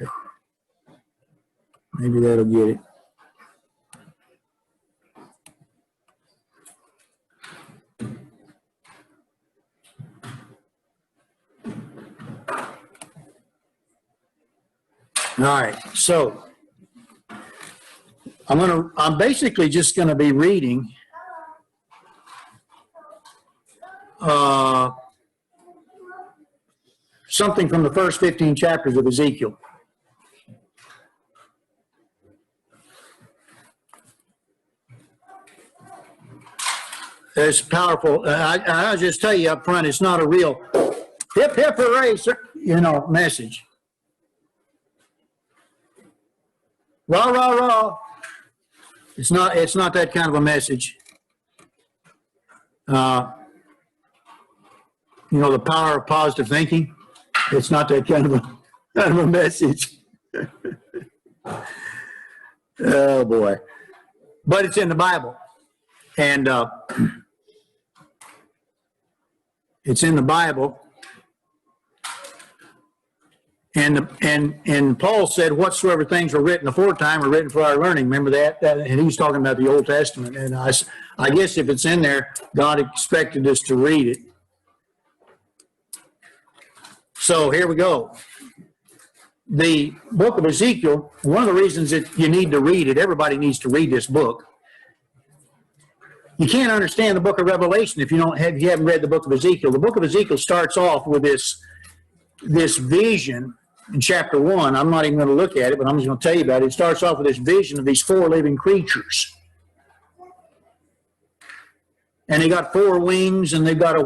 Okay. Maybe that'll get it. All right, so I'm basically just going to be reading something from the first 15 chapters of Ezekiel. It's powerful. I'll just tell you up front, it's not a real hip, hip, hooray, message. Rah, rah, rah. It's not that kind of a message. The power of positive thinking. It's not that kind of a message. Oh boy. But it's in the Bible. And it's in the Bible. And Paul said, whatsoever things were written aforetime are written for our learning. Remember that? And he's talking about the Old Testament. And I guess if it's in there, God expected us to read it. So here we go. The book of Ezekiel, one of the reasons that you need to read it, everybody needs to read this book. You can't understand the book of Revelation if you haven't read the book of Ezekiel. The book of Ezekiel starts off with this vision in chapter 1. I'm not even going to look at it, but I'm just going to tell you about it. It starts off with this vision of these 4 living creatures. And they got 4 wings, and they've got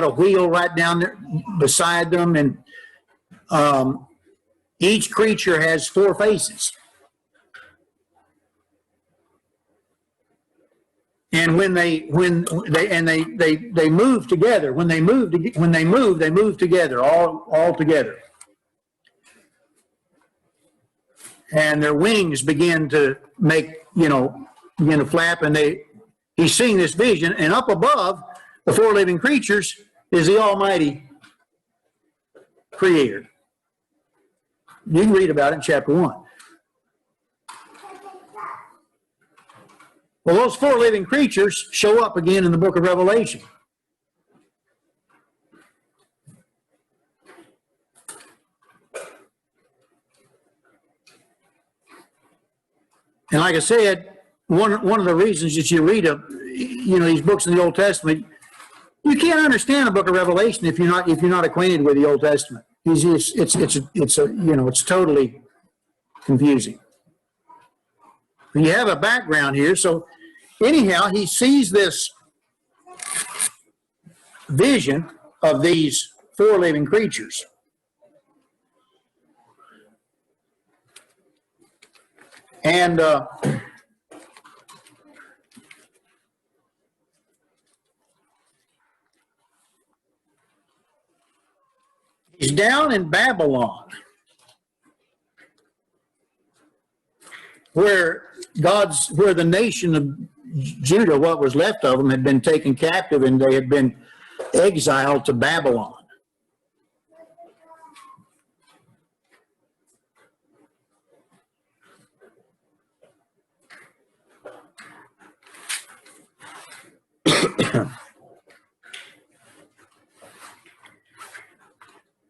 a wheel right down there beside them, and each creature has 4 faces. And when they move together. When they move, they move together, all together. And their wings begin to flap, and he's seeing this vision, and up above the 4 living creatures is the Almighty Creator. You can read about it in chapter 1. Well, those 4 living creatures show up again in the book of Revelation. And like I said, one of the reasons that you read these books in the Old Testament, you can't understand the book of Revelation if you're not acquainted with the Old Testament. It's totally confusing. You have a background here, so anyhow, he sees this vision of these 4 living creatures. And he's down in Babylon, where the nation of Judah, what was left of them, had been taken captive, and they had been exiled to Babylon.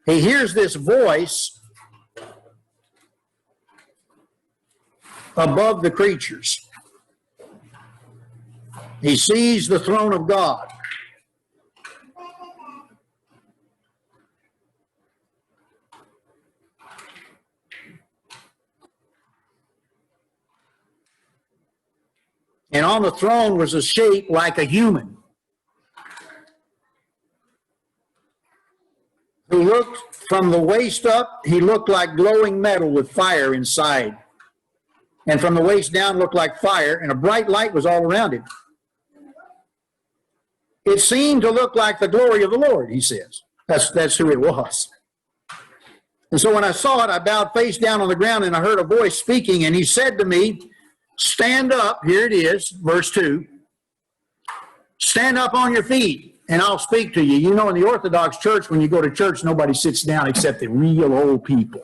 He hears this voice above the creatures. He sees the throne of God. And on the throne was a shape like a human, who looked from the waist up. He looked like glowing metal with fire inside. And from the waist down looked like fire, and a bright light was all around him. It seemed to look like the glory of the Lord, he says. That's who it was. And so when I saw it, I bowed face down on the ground, and I heard a voice speaking, and he said to me, stand up. Here it is, verse 2. Stand up on your feet, and I'll speak to you. You know, in the Orthodox Church, when you go to church, nobody sits down except the real old people.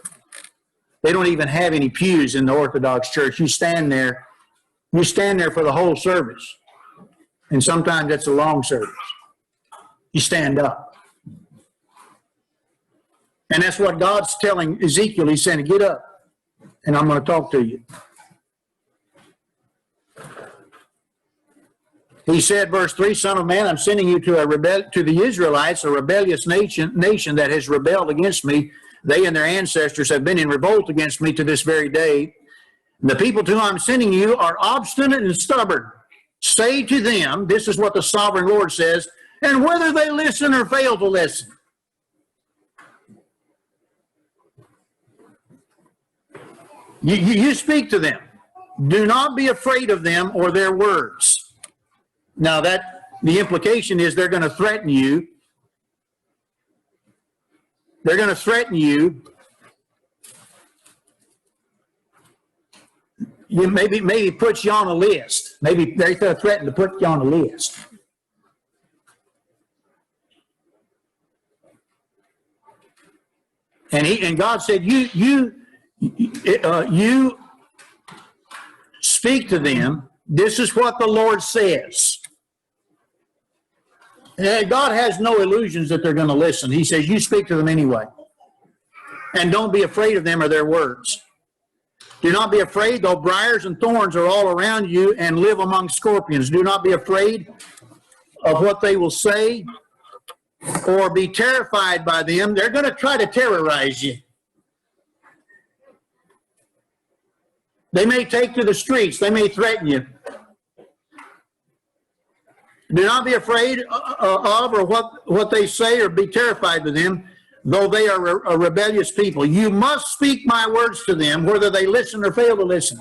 They don't even have any pews in the Orthodox Church. You stand there for the whole service. And sometimes it's a long service. You stand up. And that's what God's telling Ezekiel. He's saying, get up, and I'm going to talk to you. He said, verse 3, Son of man, I'm sending you to the Israelites, a rebellious nation that has rebelled against me. They and their ancestors have been in revolt against me to this very day. And the people to whom I'm sending you are obstinate and stubborn. Say to them, this is what the sovereign Lord says, and whether they listen or fail to listen. You speak to them. Do not be afraid of them or their words. Now the implication is they're going to threaten you. They're going to threaten you. Maybe put you on a list. Maybe they're going to threaten to put you on a list. And God said, you speak to them. This is what the Lord says. And God has no illusions that they're going to listen. He says, you speak to them anyway. And don't be afraid of them or their words. Do not be afraid, though briars and thorns are all around you and live among scorpions. Do not be afraid of what they will say or be terrified by them. They're going to try to terrorize you. They may take to the streets. They may threaten you. Do not be afraid of or what they say or be terrified by them, though they are a rebellious people. You must speak my words to them, whether they listen or fail to listen.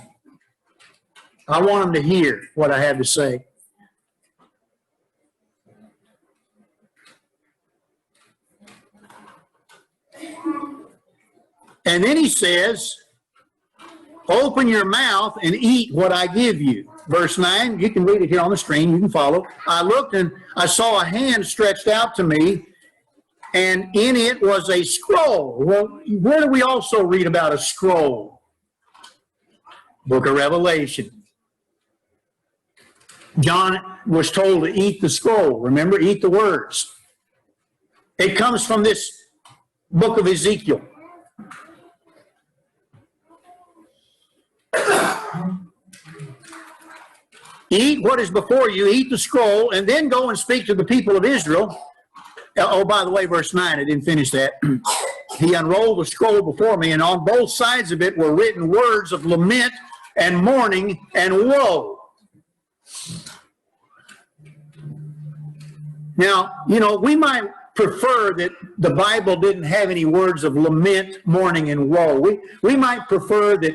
I want them to hear what I have to say. And then he says, open your mouth and eat what I give you. Verse 9, you can read it here on the screen, you can follow. I looked and I saw a hand stretched out to me, and in it was a scroll. Well, where do we also read about a scroll? Book of Revelation. John was told to eat the scroll. Remember, eat the words. It comes from this book of Ezekiel. Eat what is before you, eat the scroll, and then go and speak to the people of Israel. Oh, by the way, verse 9, I didn't finish that. He unrolled the scroll before me, and on both sides of it were written words of lament and mourning and woe. Now, we might prefer that the Bible didn't have any words of lament, mourning, and woe. We might prefer that,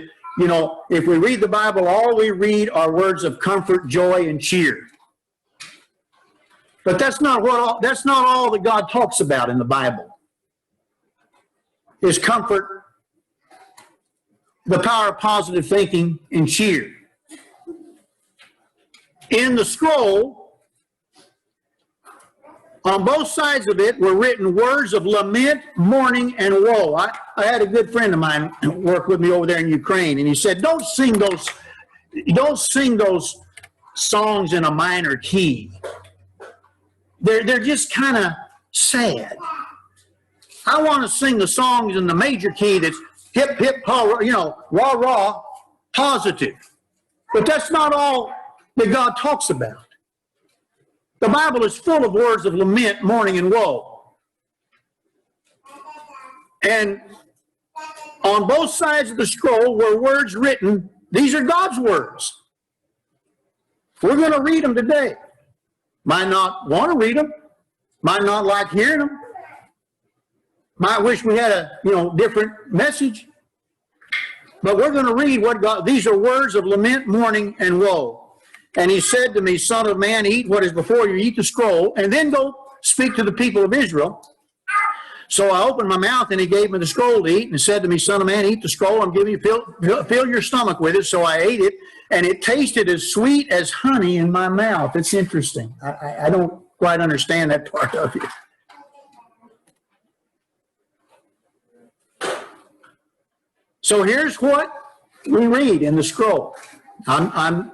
if we read the Bible, all we read are words of comfort, joy, and cheer. But that's not all that God talks about in the Bible. Is comfort, the power of positive thinking, and cheer. In the scroll, on both sides of it were written words of lament, mourning, and woe. I had a good friend of mine work with me over there in Ukraine, and he said, don't sing those songs in a minor key. They're just kind of sad. I want to sing the songs in the major key that's hip, hip, rah, rah, positive. But that's not all that God talks about. The Bible is full of words of lament, mourning, and woe. And on both sides of the scroll were words written. These are God's words. We're going to read them today. Might not want to read them. Might not like hearing them. Might wish we had a different message. But we're going to read what God, these are words of lament, mourning, and woe. And he said to me, Son of man, eat what is before you, eat the scroll, and then go speak to the people of Israel. So I opened my mouth, and he gave me the scroll to eat, and said to me, Son of man, eat the scroll, I'm giving you, fill your stomach with it. So I ate it, and it tasted as sweet as honey in my mouth. It's interesting. I don't quite understand that part of it. So here's what we read in the scroll. I'm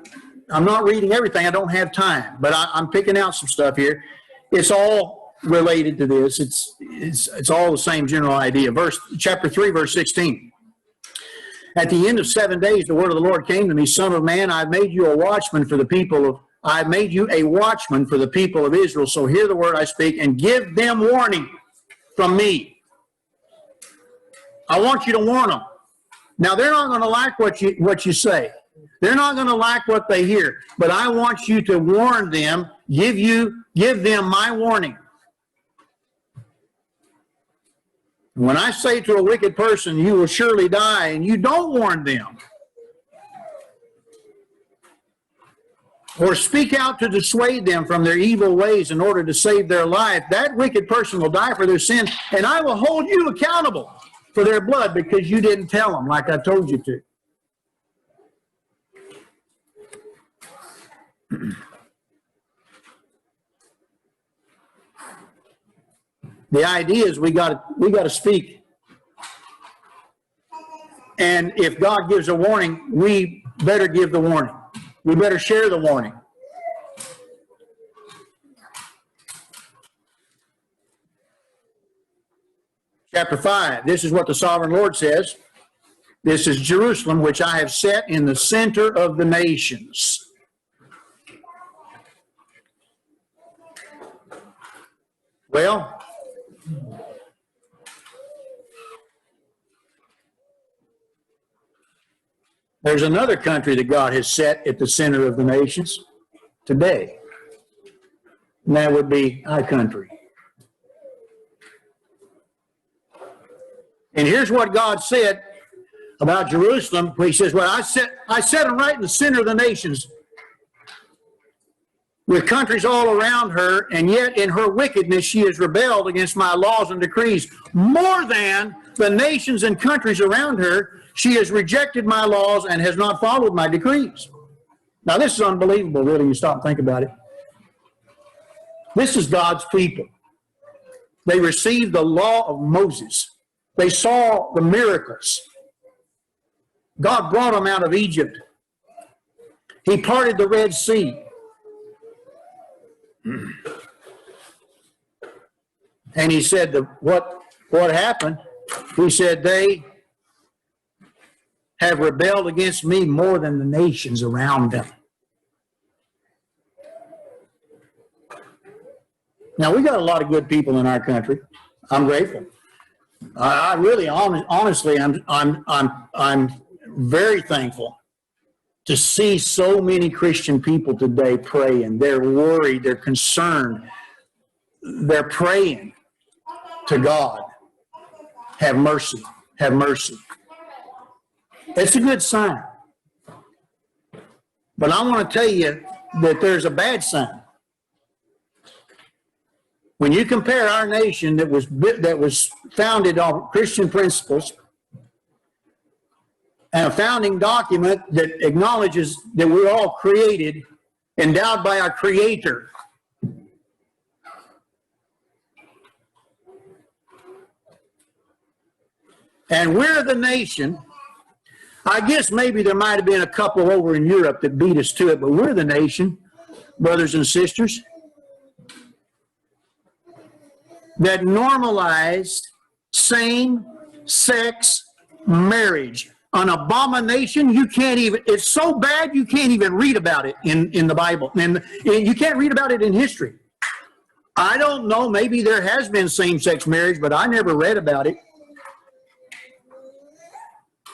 not reading everything. I don't have time, but I'm picking out some stuff here. It's all related to this. It's all the same general idea. Chapter 3, verse 16. At the end of 7 days, the word of the Lord came to me, Son of man, I've made you a watchman for the people of Israel. So hear the word I speak and give them warning from me. I want you to warn them. Now, they're not going to like what you say. They're not going to like what they hear. But I want you to warn them, give them my warning. When I say to a wicked person, you will surely die, and you don't warn them, or speak out to dissuade them from their evil ways in order to save their life, that wicked person will die for their sin, and I will hold you accountable for their blood because you didn't tell them like I told you to. The idea is we got to speak. And if God gives a warning, we better give the warning. We better share the warning. Chapter 5, this is what the sovereign Lord says. This is Jerusalem, which I have set in the center of the nations. Well, there's another country that God has set at the center of the nations today. And that would be our country. And here's what God said about Jerusalem. He says, well, I set them right in the center of the nations with countries all around her, and yet in her wickedness she has rebelled against my laws and decrees. More than the nations and countries around her, she has rejected my laws and has not followed my decrees. Now this is unbelievable, really, you stop and think about it. This is God's people. They received the law of Moses. They saw the miracles. God brought them out of Egypt. He parted the Red Sea. And he said, what happened? He said, they have rebelled against me more than the nations around them. Now, we got a lot of good people in our country. I'm grateful. I really, honestly, I'm very thankful to see so many Christian people today praying. They're worried, they're concerned, they're praying to God. Have mercy, have mercy. It's a good sign. But I want to tell you that there's a bad sign. When you compare our nation that was founded on Christian principles and a founding document that acknowledges that we're all created, endowed by our Creator. And we're the nation. I guess maybe there might have been a couple over in Europe that beat us to it, but we're the nation, brothers and sisters, that normalized same-sex marriage. An abomination, you can't even, it's so bad you can't even read about it in the Bible. And you can't read about it in history. I don't know, maybe there has been same-sex marriage, but I never read about it.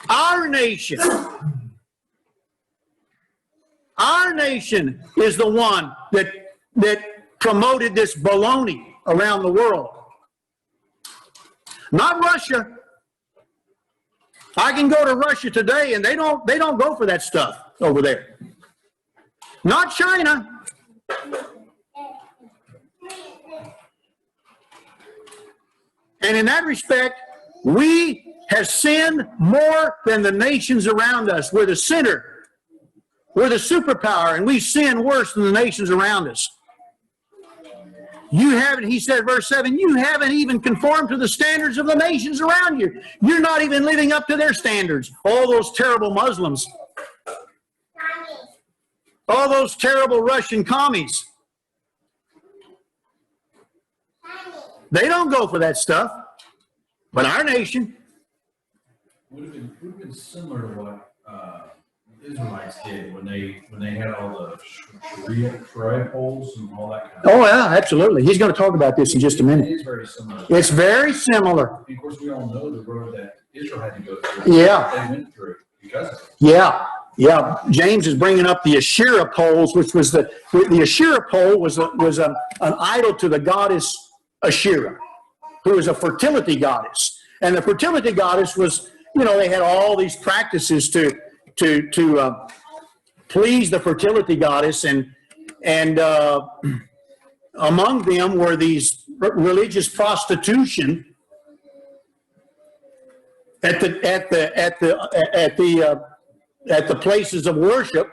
Our nation is the one that promoted this baloney around the world. Not Russia. I can go to Russia today and they don't go for that stuff over there. Not China. And in that respect, we have sinned more than the nations around us. We're the sinner. We're the superpower, and we sin worse than the nations around us. You haven't, he said, verse 7, you haven't even conformed to the standards of the nations around you. You're not even living up to their standards. All those terrible Muslims. All those terrible Russian commies. They don't go for that stuff. But our nation. Would have been similar to what the Israelites did when they had all the Sharia poles and all that kind of Oh, yeah, absolutely. He's going to talk about this in just a minute. It is very similar. It's very similar. Of course, we all know the road that Israel had to go through. Yeah. They went through because of it. Yeah. Yeah. James is bringing up the Asherah poles, which was the Asherah pole was an idol to the goddess Asherah, who was a fertility goddess. And the fertility goddess was, they had all these practices to please the fertility goddess, and among them were these religious prostitution at the places of worship.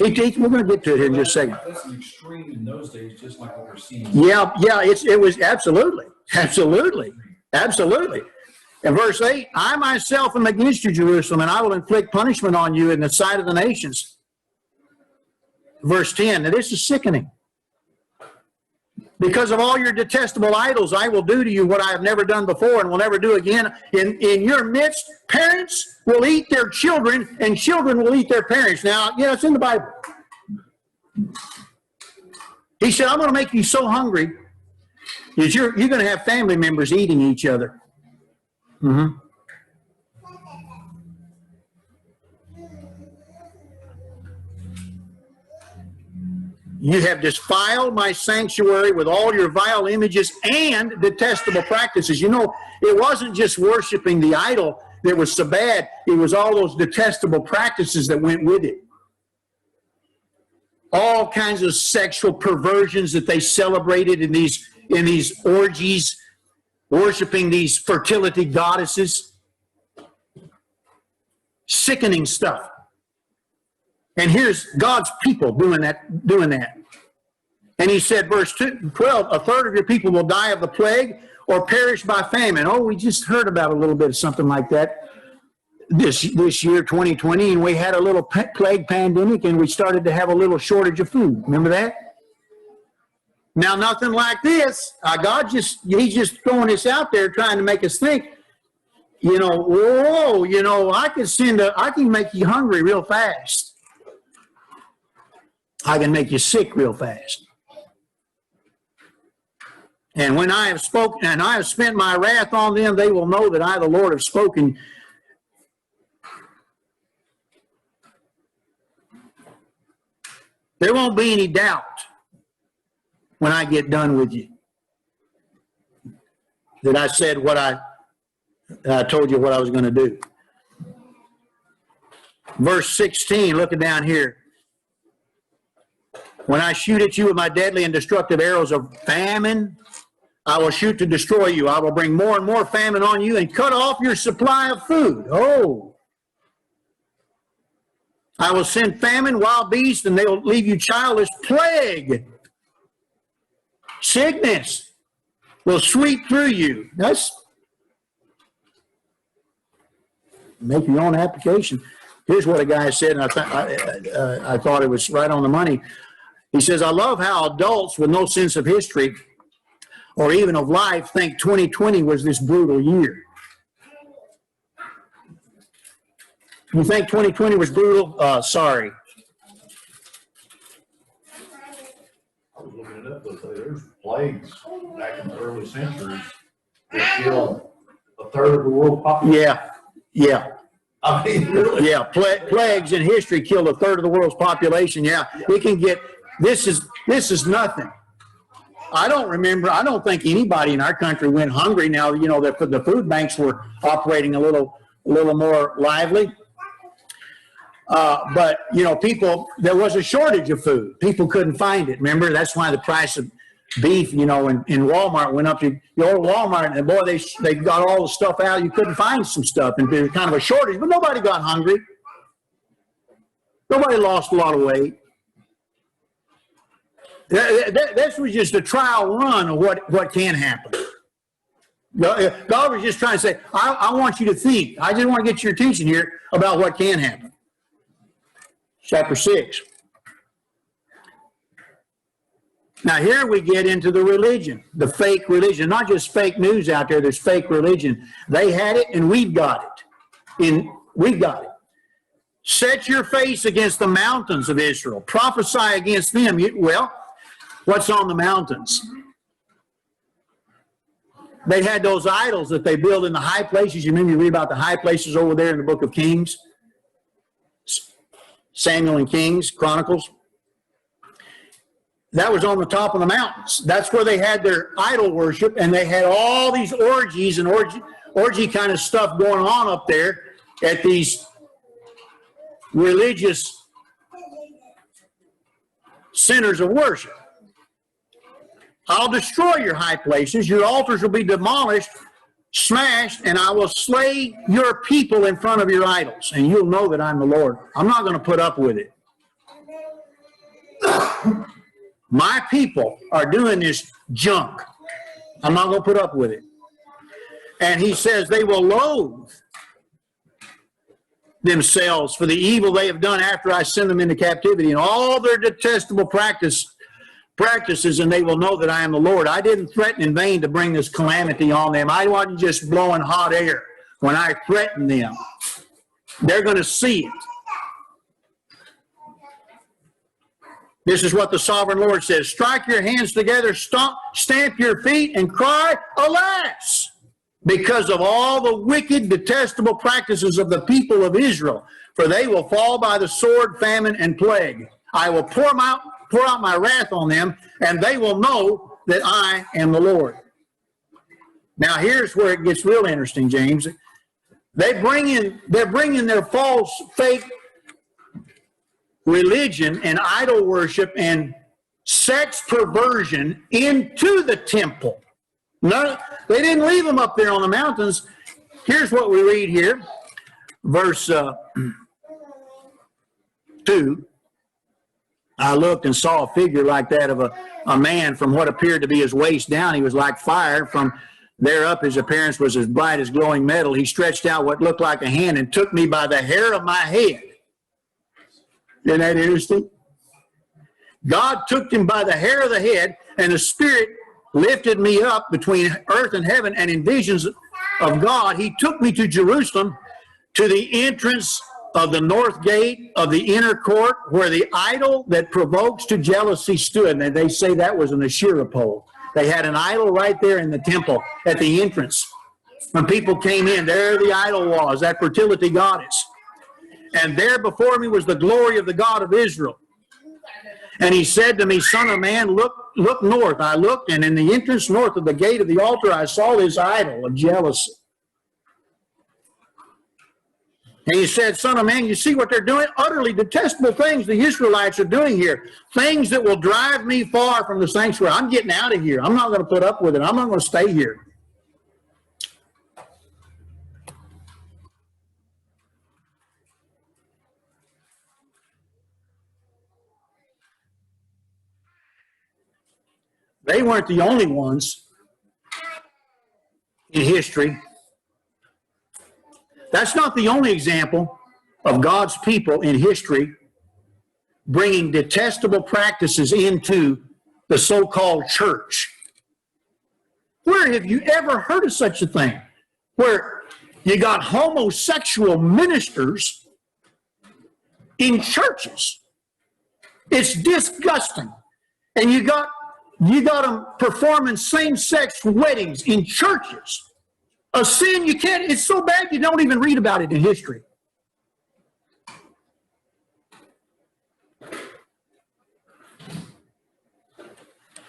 We're going to get to it here in just a second. That's an extreme in those days, just like what we're seeing. Yeah, it was absolutely. In verse 8, I myself am against you, Jerusalem, and I will inflict punishment on you in the sight of the nations. Verse 10, now this is sickening. Because of all your detestable idols, I will do to you what I have never done before and will never do again. In your midst, parents will eat their children, and children will eat their parents. Now, it's in the Bible. He said, I'm going to make you so hungry that you're going to have family members eating each other. Mm-hmm. You have defiled my sanctuary with all your vile images and detestable practices. It wasn't just worshiping the idol that was so bad. It was all those detestable practices that went with it. All kinds of sexual perversions that they celebrated in these orgies, worshiping these fertility goddesses. Sickening stuff. And here's God's people doing that. And he said, verse 12, a third of your people will die of the plague or perish by famine. Oh, we just heard about a little bit of something like that this year, 2020, and we had a little plague pandemic, and we started to have a little shortage of food. Remember that? Now, nothing like this. He's just throwing this out there trying to make us think, I can make you hungry real fast. I can make you sick real fast. And when I have spoken, and I have spent my wrath on them, they will know that I, the Lord, have spoken. There won't be any doubt when I get done with you that I said what I told you what I was going to do. Verse 16, looking down here. When I shoot at you with my deadly and destructive arrows of famine, I will shoot to destroy you. I will bring more and more famine on you and cut off your supply of food. Oh. I will send famine, wild beasts, and they will leave you childless. Plague, sickness will sweep through you. Make your own application. Here's what a guy said, and I thought it was right on the money. He says, I love how adults with no sense of history or even of life think 2020 was this brutal year. You think 2020 was brutal? Sorry. I was looking it up, but there's plagues back in the early centuries that killed a third of the world population. Yeah. I mean, really? Yeah, plagues in history killed a third of the world's population. Yeah, it can get, this is nothing. I don't think anybody in our country went hungry. Now, the food banks were operating a little more lively. But there was a shortage of food. People couldn't find it. Remember, that's why the price of beef, in Walmart went up. You go to Walmart, and boy, they got all the stuff out. You couldn't find some stuff, and there was kind of a shortage. But nobody got hungry. Nobody lost a lot of weight. This was just a trial run of what can happen. God was just trying to say, I want you to think. I just want to get your attention here about what can happen. Chapter 6. Now here we get into the religion, the fake religion. Not just fake news out there, there's fake religion. They had it and we've got it. We've got it. Set your face against the mountains of Israel. Prophesy against them. Well, what's on the mountains? They had those idols that they build in the high places. You remember you read about the high places over there in the book of Kings? Samuel and Kings, Chronicles. That was on the top of the mountains. That's where they had their idol worship, and they had all these orgies and orgy kind of stuff going on up there at these religious centers of worship. I'll destroy your high places. Your altars will be demolished, smashed, and I will slay your people in front of your idols, and you'll know that I'm the Lord. I'm not going to put up with it. My people are doing this junk. I'm not going to put up with it. And he says they will loathe themselves for the evil they have done after I send them into captivity and all their detestable practices, and they will know that I am the Lord. I didn't threaten in vain to bring this calamity on them. I wasn't just blowing hot air when I threatened them. They're going to see it. This is what the sovereign Lord says. Strike your hands together, stamp your feet, and cry, alas, because of all the wicked, detestable practices of the people of Israel. For they will fall by the sword, famine, and plague. I will pour out my wrath on them, and they will know that I am the Lord. Now here's where it gets real interesting, James. They're bringing their false, fake religion and idol worship and sex perversion into the temple. No, they didn't leave them up there on the mountains. Here's what we read here, verse 2. I looked and saw a figure like that of a man from what appeared to be his waist down. He was like fire. From there up, his appearance was as bright as glowing metal. He stretched out what looked like a hand and took me by the hair of my head. Isn't that interesting? God took him by the hair of the head, and the Spirit lifted me up between earth and heaven, and in visions of God, he took me to Jerusalem, to the entrance of the north gate of the inner court, where the idol that provokes to jealousy stood. And they say that was an Asherah pole. They had an idol right there in the temple at the entrance. When people came in, there the idol was, that fertility goddess. And there before me was the glory of the God of Israel. And he said to me, Son of man, look north. I looked, and in the entrance north of the gate of the altar, I saw this idol of jealousy. And he said, Son of man, you see what they're doing? Utterly detestable things the Israelites are doing here. Things that will drive me far from the sanctuary. I'm getting out of here. I'm not going to put up with it. I'm not going to stay here. They weren't the only ones in history. That's not the only example of God's people in history bringing detestable practices into the so-called church. Where have you ever heard of such a thing? Where you got homosexual ministers in churches. It's disgusting. And you got them performing same-sex weddings in churches. A sin you can't, it's so bad you don't even read about it in history.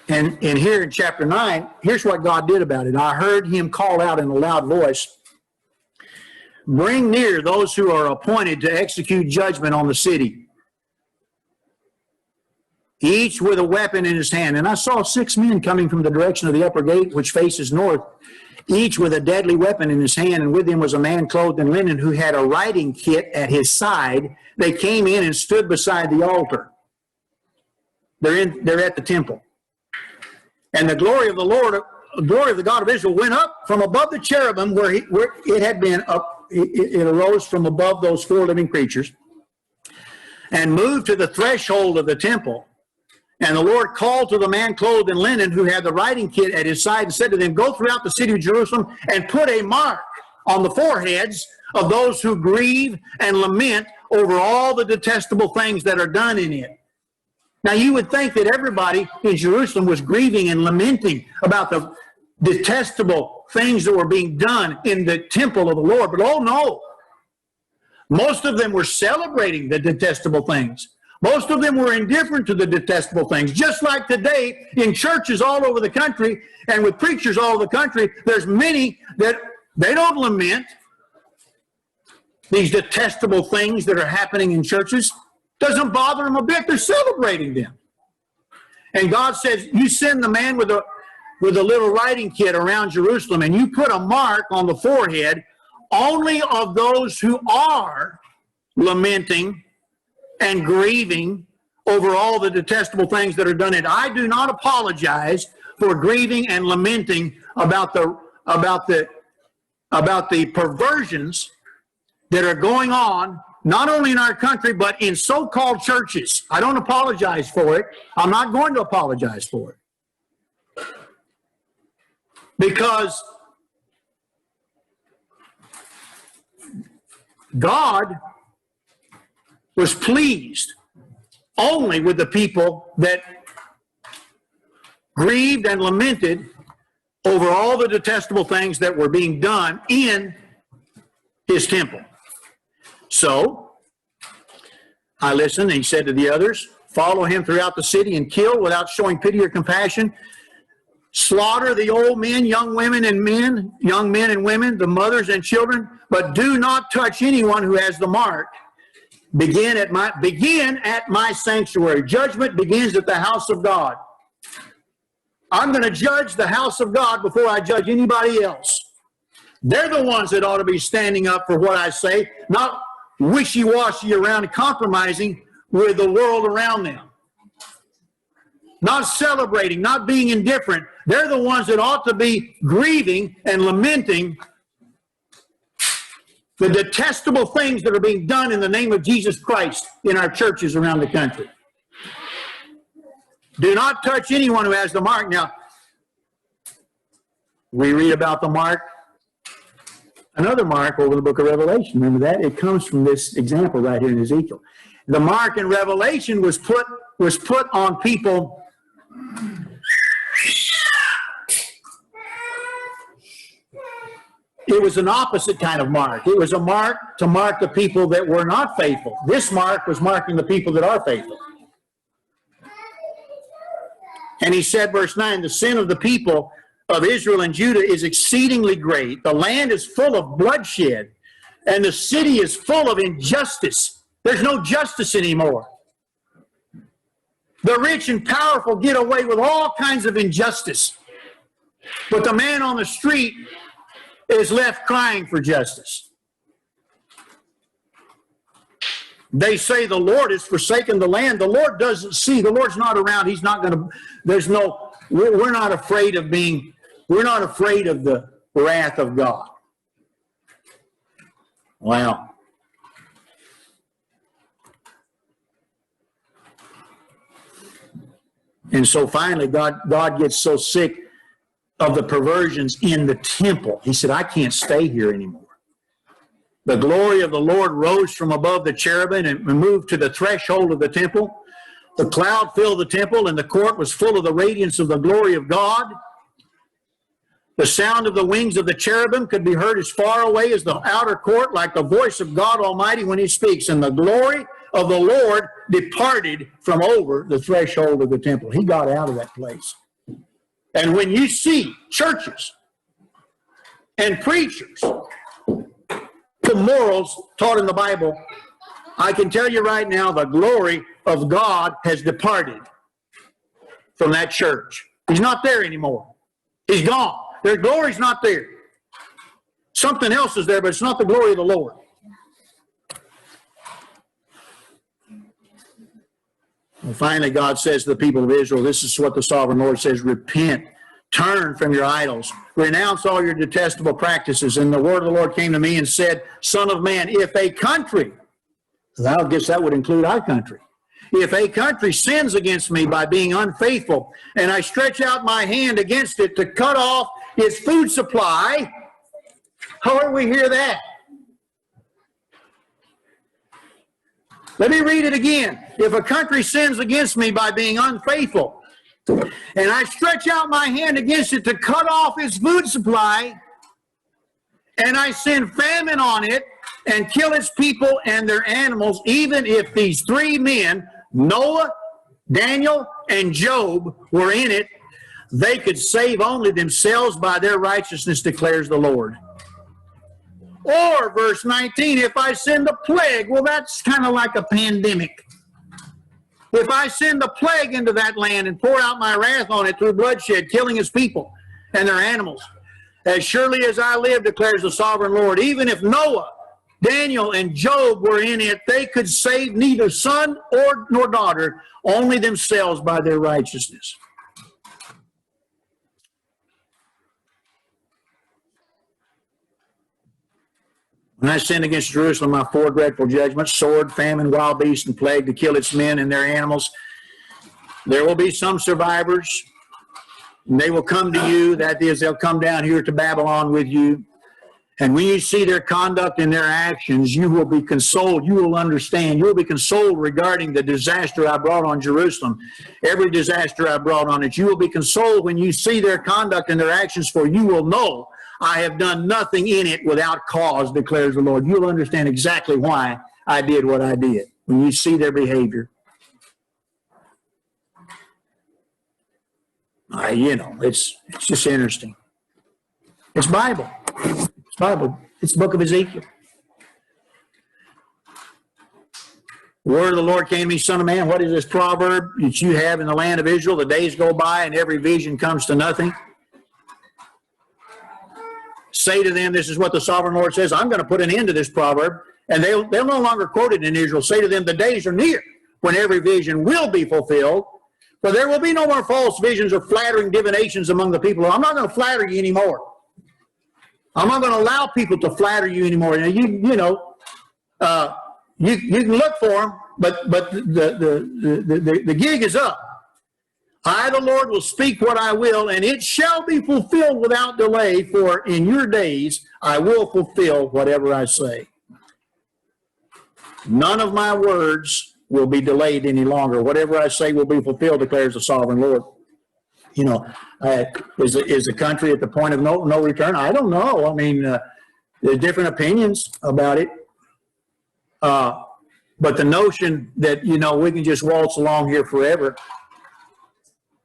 And here in chapter 9, here's what God did about it. I heard him call out in a loud voice, bring near those who are appointed to execute judgment on the city, each with a weapon in his hand. And I saw 6 men coming from the direction of the upper gate, which faces north, each with a deadly weapon in his hand, and with him was a man clothed in linen who had a writing kit at his side. They came in and stood beside the altar. They're at the temple. And the glory of the Lord, the glory of the God of Israel went up from above the cherubim where it had been up. It arose from above those four living creatures and moved to the threshold of the temple. And the Lord called to the man clothed in linen who had the writing kit at his side and said to them, go throughout the city of Jerusalem and put a mark on the foreheads of those who grieve and lament over all the detestable things that are done in it. Now you would think that everybody in Jerusalem was grieving and lamenting about the detestable things that were being done in the temple of the Lord. But oh no, most of them were celebrating the detestable things. Most of them were indifferent to the detestable things. Just like today in churches all over the country and with preachers all over the country, there's many that they don't lament these detestable things that are happening in churches. Doesn't bother them a bit. They're celebrating them. And God says, you send the man with a little writing kit around Jerusalem and you put a mark on the forehead only of those who are lamenting and grieving over all the detestable things that are done. And I do not apologize for grieving and lamenting about the perversions that are going on, not only in our country, but in so-called churches. I don't apologize for it. I'm not going to apologize for it. Because God was pleased only with the people that grieved and lamented over all the detestable things that were being done in his temple. So I listened, and he said to the others, follow him throughout the city and kill without showing pity or compassion. Slaughter the old men, young men and women, the mothers and children, but do not touch anyone who has the mark. Begin at my sanctuary. Judgment begins at the house of God. I'm going to judge the house of God before I judge anybody else. They're the ones that ought to be standing up for what I say, not wishy-washy around and compromising with the world around them. Not celebrating, not being indifferent. They're the ones that ought to be grieving and lamenting the detestable things that are being done in the name of Jesus Christ in our churches around the country. Do not touch anyone who has the mark. Now, we read about the mark, another mark over the book of Revelation. Remember that? It comes from this example right here in Ezekiel. The mark in Revelation was put on people. It was an opposite kind of mark. It was a mark to mark the people that were not faithful. This mark was marking the people that are faithful. And he said, verse 9, the sin of the people of Israel and Judah is exceedingly great. The land is full of bloodshed, and the city is full of injustice. There's no justice anymore. The rich and powerful get away with all kinds of injustice. But the man on the street is left crying for justice. They say the Lord has forsaken the land. The Lord doesn't see. The Lord's not around. He's not going to, we're not afraid of the wrath of God. Wow. And so finally, God gets so sick of the perversions in the temple. He said, I can't stay here anymore. The glory of the Lord rose from above the cherubim and moved to the threshold of the temple. The cloud filled the temple, and the court was full of the radiance of the glory of God. The sound of the wings of the cherubim could be heard as far away as the outer court, like the voice of God Almighty when he speaks. And the glory of the Lord departed from over the threshold of the temple. He got out of that place. And when you see churches and preachers, the morals taught in the Bible, I can tell you right now, the glory of God has departed from that church. He's not there anymore. He's gone. Their glory's not there. Something else is there, but it's not the glory of the Lord. Well, finally, God says to the people of Israel, this is what the sovereign Lord says, repent, turn from your idols, renounce all your detestable practices. And the word of the Lord came to me and said, Son of man, if a country, I guess that would include our country, if a country sins against me by being unfaithful, and I stretch out my hand against it to cut off its food supply, how do we hear that? Let me read it again. If a country sins against me by being unfaithful, and I stretch out my hand against it to cut off its food supply, and I send famine on it and kill its people and their animals, even if these three men, Noah, Daniel, and Job, were in it, they could save only themselves by their righteousness, declares the Lord. Or, verse 19, if I send a plague, well, that's kind of like a pandemic. If I send a plague into that land and pour out my wrath on it through bloodshed, killing its people and their animals, as surely as I live, declares the sovereign Lord, even if Noah, Daniel, and Job were in it, they could save neither son nor daughter, only themselves by their righteousness. When I send against Jerusalem my four dreadful judgments, sword, famine, wild beast, and plague to kill its men and their animals, there will be some survivors, and they will come to you. That is, they'll come down here to Babylon with you. And when you see their conduct and their actions, you will be consoled. You will understand. You will be consoled regarding the disaster I brought on Jerusalem. Every disaster I brought on it. You will be consoled when you see their conduct and their actions, for you will know I have done nothing in it without cause, declares the Lord. You'll understand exactly why I did what I did when you see their behavior. It's just interesting. It's Bible. It's Bible. It's the book of Ezekiel. The word of the Lord came to me, son of man, what is this proverb that you have in the land of Israel? The days go by and every vision comes to nothing. Say to them, this is what the sovereign Lord says, I'm going to put an end to this proverb, and they'll no longer quote it in Israel. Say to them, the days are near when every vision will be fulfilled, for there will be no more false visions or flattering divinations among the people. I'm not going to flatter you anymore. I'm not going to allow people to flatter you anymore. Now, you can look for them, but the gig is up. I, the Lord, will speak what I will, and it shall be fulfilled without delay, for in your days I will fulfill whatever I say. None of my words will be delayed any longer. Whatever I say will be fulfilled, declares the sovereign Lord. Is the country at the point of no return? I don't know. I mean, there's different opinions about it. But the notion that, we can just waltz along here forever,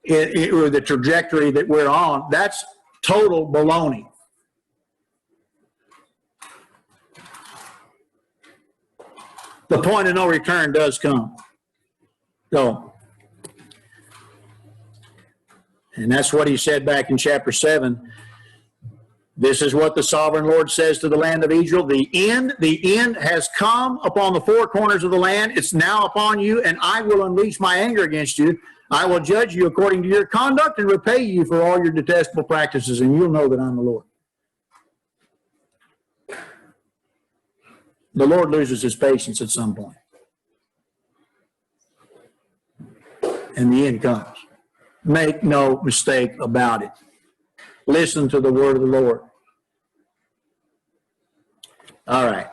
or the trajectory that we're on, that's total baloney. The point of no return does come. So, and that's what he said back in chapter 7. This is what the sovereign Lord says to the land of Israel. The end has come upon the four corners of the land. It's now upon you, and I will unleash my anger against you. I will judge you according to your conduct and repay you for all your detestable practices, and you'll know that I'm the Lord. The Lord loses his patience at some point. And the end comes. Make no mistake about it. Listen to the word of the Lord. All right.